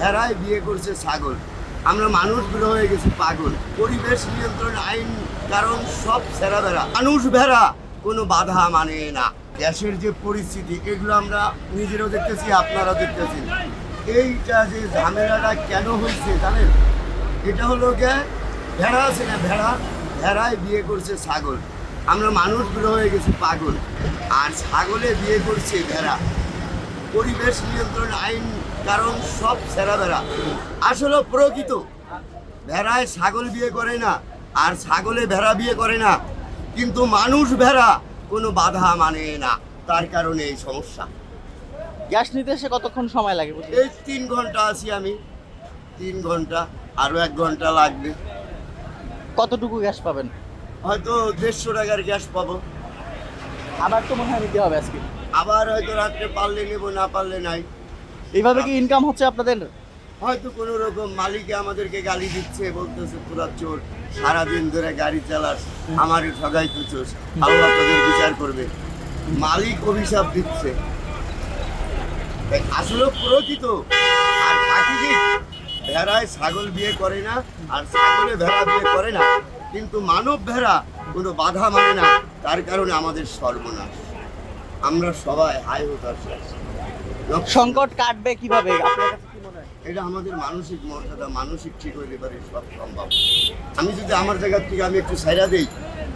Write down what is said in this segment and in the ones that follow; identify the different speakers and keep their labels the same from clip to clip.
Speaker 1: ভেড়ায় বিয়ে করছে ছাগল। আমরা মানুষগুলো হয়ে গেছি পাগল। পরিবেশ নিয়ন্ত্রণ আইন কারণ সব ছেঁড়া ভেড়া, মানুষ ভেড়া কোনো বাধা মানে না। গ্যাসের যে পরিস্থিতি এগুলো আমরা নিজেরাও দেখতেছি, আপনারাও দেখতেছেন। এইটা যে ঝামেলাটা কেন হয়েছে জানেন? এটা হলো গিয়ে ভেড়া আছে না, ভেড়ায় বিয়ে করছে ছাগল। আমরা মানুষগুলো হয়ে গেছি পাগল, আর ছাগলে বিয়ে করছে ভেড়া। পরিবেশ নিয়ন্ত্রণ আইন কারণ সব ছেঁড়া ভেড়া। আসলে প্রকৃত ভেড়ায় ছাগল বিয়ে করে না, আর ছাগলে ভেড়া বিয়ে করে না, কিন্তু মানুষ ভেড়া কোনো বাধা মানে না। তার কারণে এই সমস্যা।
Speaker 2: গ্যাস নিতে এসে কতক্ষণ সময় লাগে?
Speaker 1: এই 3 ঘন্টা আছি আমি, 3 ঘন্টা, আরও 1 ঘন্টা লাগবে।
Speaker 2: কতটুকু গ্যাস পাবেন?
Speaker 1: হয়তো 150 টাকার গ্যাস পাবো।
Speaker 2: আবার তো মনে হয় নিতে হবে আজকে।
Speaker 1: আবার হয়তো রাত্রে পারলে নেবো, না পারলে নাই।
Speaker 2: এইভাবে কি ইনকাম হচ্ছে আপনাদের?
Speaker 1: হয়তো কোনো রকম মালিকে আমাদেরকে গালি দিচ্ছে, বলতেছে তোরা চোর, সারাদিন ধরে গাড়ি চালাস, আমারই ঠগাই তুচোস, আল্লাহ তোদের বিচার করবে। মালিক অভিশাপ দিচ্ছে। আসলে প্রকৃত আর প্রাকৃতিক ভেড়ায় ছাগল বিয়ে করে না, আর ছাগলে ভেড়া বিয়ে করে না, কিন্তু মানব ভেড়া কোনো বাধা মানে না। তার কারণে আমাদের সর্বনাশ। আমরা সবাই হাই হতাশ।
Speaker 2: সংকট কাটবে কিভাবে আপনার কাছে কি মনে হয়?
Speaker 1: এটা আমাদের মানসিক মর্যাদা, মানসিক ঠিক হইতে পারে, সব সম্ভব। আমি যদি আমার জায়গার থেকে আমি একটু সাইরা দিই,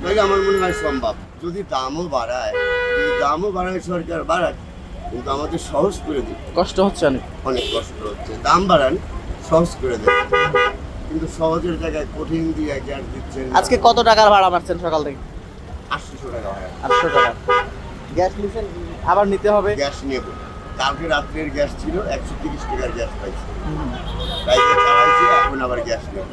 Speaker 1: তাহলে আমার মনে হয় সম্ভব। যদি দামও বাড়ায়, সরকার বাড়ায়, কিন্তু আমাদের সহজ করে দিই।
Speaker 2: কষ্ট হচ্ছে অনেক।
Speaker 1: অনেক কষ্ট হচ্ছে, দাম বাড়ান, সহজ করে দেন, কিন্তু সহজের জায়গায় কঠিন দিয়ে গ্যাস দিচ্ছেন।
Speaker 2: আজকে কত টাকার ভাড়া মারছেন সকাল থেকে?
Speaker 1: 800 টাকা হয়।
Speaker 2: 800 টাকা। গ্যাস নিছেন, আবার নিতে হবে।
Speaker 1: গ্যাস নেব। কালকে রাত্রের গ্যাস ছিল, 130 টাকার গ্যাস পাইছি, তাই চালাইছি, এখন আবার গ্যাস নেব।